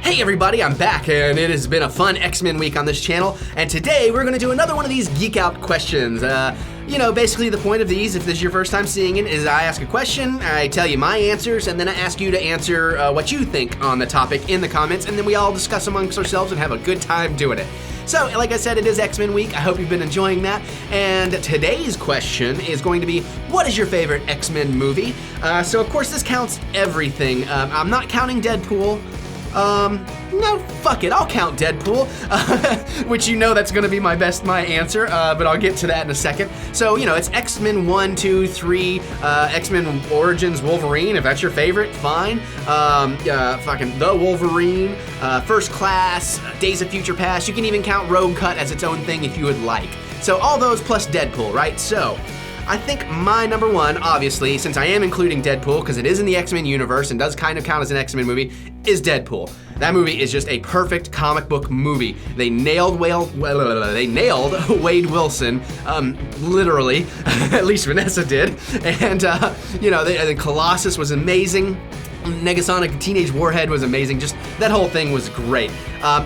Hey everybody, I'm back, and it has been a fun X-Men week on this channel, and today we're going to do another one of these Geek Out questions. Basically the point of these, if this is your first time seeing it, is I ask a question, I tell you my answers, and then I ask you to answer what you think on the topic in the comments, and then we all discuss amongst ourselves and have a good time doing it. So, like I said, it is X-Men week. I hope you've been enjoying that. And today's question is going to be, what is your favorite X-Men movie? So, of course, this counts everything. I'm not counting Deadpool. No, fuck it, I'll count Deadpool, which you know that's gonna be my answer, but I'll get to that in a second. So, it's X-Men 1, 2, 3, X-Men Origins Wolverine, if that's your favorite, fine. Fucking The Wolverine, First Class, Days of Future Past, you can even count Rogue Cut as its own thing if you would like. So all those plus Deadpool, right? So, I think my number one, obviously, since I am including Deadpool, because it is in the X-Men universe and does kind of count as an X-Men movie, is Deadpool. That movie is just a perfect comic book movie. They nailed Wade Wilson, literally, at least Vanessa did, and Colossus was amazing. Negasonic Teenage Warhead was amazing. Just that whole thing was great.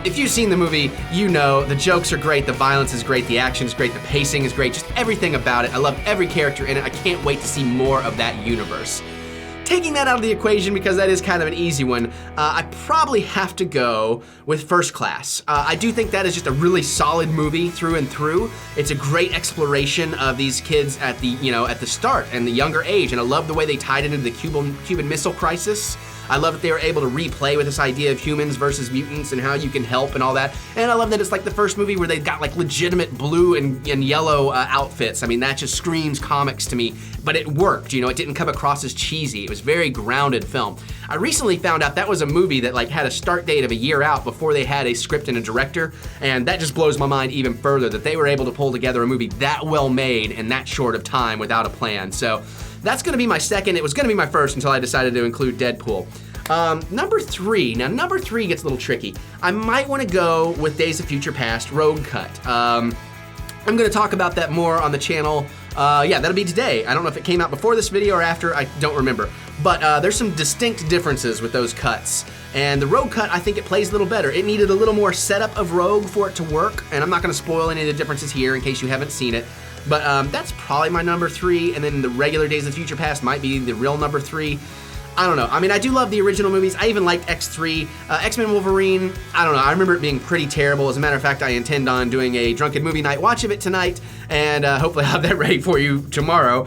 If you've seen the movie, you know the jokes are great, the violence is great, the action is great, the pacing is great, just everything about it. I love every character in it. I can't wait to see more of that universe. Taking that out of the equation, because that is kind of an easy one, I probably have to go with First Class. I do think that is just a really solid movie through and through. It's a great exploration of these kids at the start and the younger age, and I love the way they tied it into the Cuban Missile Crisis. I love that they were able to replay with this idea of humans versus mutants and how you can help and all that. And I love that it's like the first movie where they got like legitimate blue and yellow outfits. I mean, that just screams comics to me, but it worked, it didn't come across as cheesy. It was a very grounded film. I recently found out that was a movie that like had a start date of a year out before they had a script and a director, and that just blows my mind even further that they were able to pull together a movie that well made in that short of time without a plan. So that's gonna be my second. It was gonna be my first until I decided to include Deadpool. Number three. Now, number three gets a little tricky. I might want to go with Days of Future Past, Rogue Cut. I'm going to talk about that more on the channel. That'll be today. I don't know if it came out before this video or after. I don't remember. But there's some distinct differences with those cuts. And the Rogue Cut, I think it plays a little better. It needed a little more setup of Rogue for it to work. And I'm not going to spoil any of the differences here in case you haven't seen it. But that's probably my number three. And then the regular Days of Future Past might be the real number three. I don't know. I mean, I do love the original movies. I even liked X3. X-Men Wolverine, I don't know. I remember it being pretty terrible. As a matter of fact, I intend on doing a drunken movie night watch of it tonight, and hopefully I'll have that ready for you tomorrow.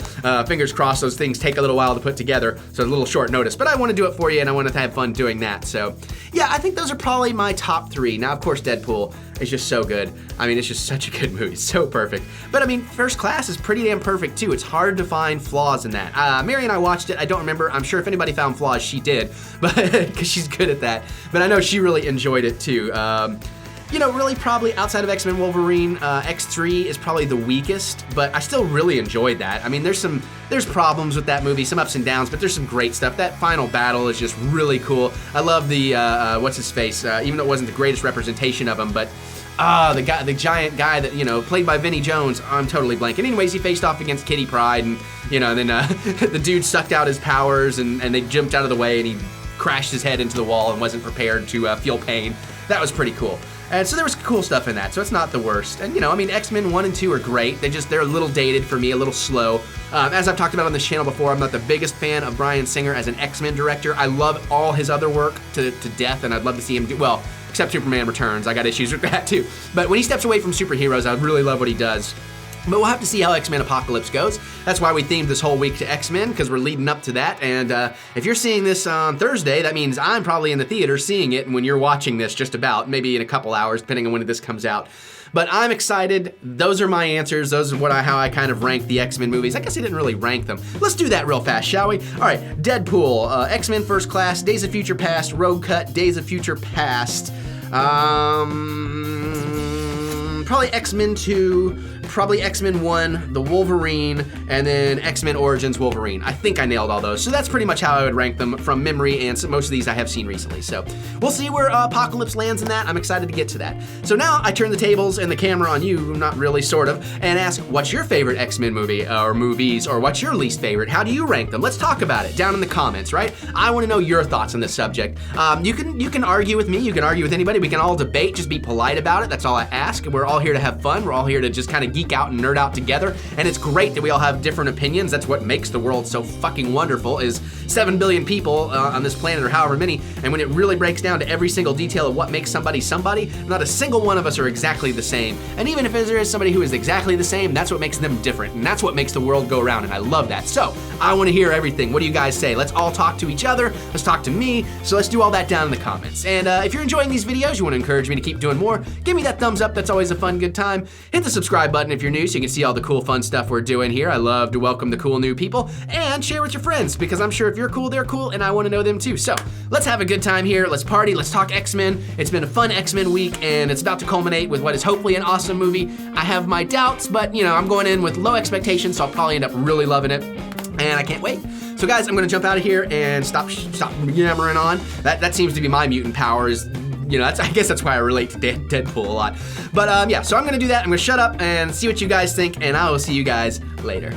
Fingers crossed, those things take a little while to put together, so a little short notice. But I want to do it for you, and I want to have fun doing that. So, yeah, I think those are probably my top three. Now, of course, Deadpool is just so good. I mean, it's just such a good movie. It's so perfect. But, I mean, First Class is pretty damn perfect, too. It's hard to find flaws in that. Mary and I watched it. I don't remember. I'm sure if anybody found flaws, she did, but because she's good at that. But I know she really enjoyed it, too. Really probably outside of X-Men Wolverine, X3 is probably the weakest, but I still really enjoyed that. I mean, there's problems with that movie, some ups and downs, but there's some great stuff. That final battle is just really cool. I love the, what's his face, even though it wasn't the greatest representation of him, but the giant guy that, played by Vinnie Jones, I'm totally blanking. Anyways, he faced off against Kitty Pryde, and, then the dude sucked out his powers, and they jumped out of the way, and he crashed his head into the wall and wasn't prepared to feel pain. That was pretty cool. And so there was cool stuff in that, so it's not the worst. And, X-Men 1 and 2 are great. They're a little dated for me, a little slow. As I've talked about on this channel before, I'm not the biggest fan of Bryan Singer as an X-Men director. I love all his other work to death, and I'd love to see him do, well, except Superman Returns. I got issues with that, too. But when he steps away from superheroes, I really love what he does. But we'll have to see how X-Men Apocalypse goes. That's why we themed this whole week to X-Men, because we're leading up to that. And if you're seeing this on Thursday, that means I'm probably in the theater seeing it when you're watching this, just about, maybe in a couple hours, depending on when this comes out. But I'm excited. Those are my answers. Those are how I kind of rank the X-Men movies. I guess I didn't really rank them. Let's do that real fast, shall we? All right, Deadpool, X-Men First Class, Days of Future Past, Rogue Cut, Days of Future Past. Probably X-Men 2, probably X-Men 1, the Wolverine, and then X-Men Origins Wolverine. I think I nailed all those. So that's pretty much how I would rank them from memory, and so most of these I have seen recently. So we'll see where Apocalypse lands in that. I'm excited to get to that. So now I turn the tables and the camera on you, not really, sort of, and ask, what's your favorite X-Men movie or movies, or what's your least favorite? How do you rank them? Let's talk about it down in the comments, right? I want to know your thoughts on this subject. You can argue with me. You can argue with anybody. We can all debate. Just be polite about it. That's all I ask. We're all here to have fun. We're all here to just kind of geek out and nerd out together. And it's great that we all have different opinions. That's what makes the world so fucking wonderful, is 7 billion people on this planet, or however many. And when it really breaks down to every single detail of what makes somebody somebody, not a single one of us are exactly the same. And even if there is somebody who is exactly the same, that's what makes them different. And that's what makes the world go round. And I love that. So I want to hear everything. What do you guys say? Let's all talk to each other. Let's talk to me. So let's do all that down in the comments. And if you're enjoying these videos, you want to encourage me to keep doing more, give me that thumbs up. That's always a fun, good time. Hit the subscribe button if you're new so you can see all the cool, fun stuff we're doing here. I love to welcome the cool new people, and share with your friends, because I'm sure if you're cool, they're cool, and I want to know them too. So let's have a good time here. Let's party. Let's talk X-Men. It's been a fun X-Men week, and it's about to culminate with what is hopefully an awesome movie. I have my doubts, but you know, I'm going in with low expectations, so I'll probably end up really loving it, and I can't wait. So guys, I'm gonna jump out of here and stop yammering on. That seems to be my mutant powers. You know, I guess that's why I relate to Deadpool a lot. But yeah, so I'm gonna do that. I'm gonna shut up and see what you guys think, and I will see you guys later.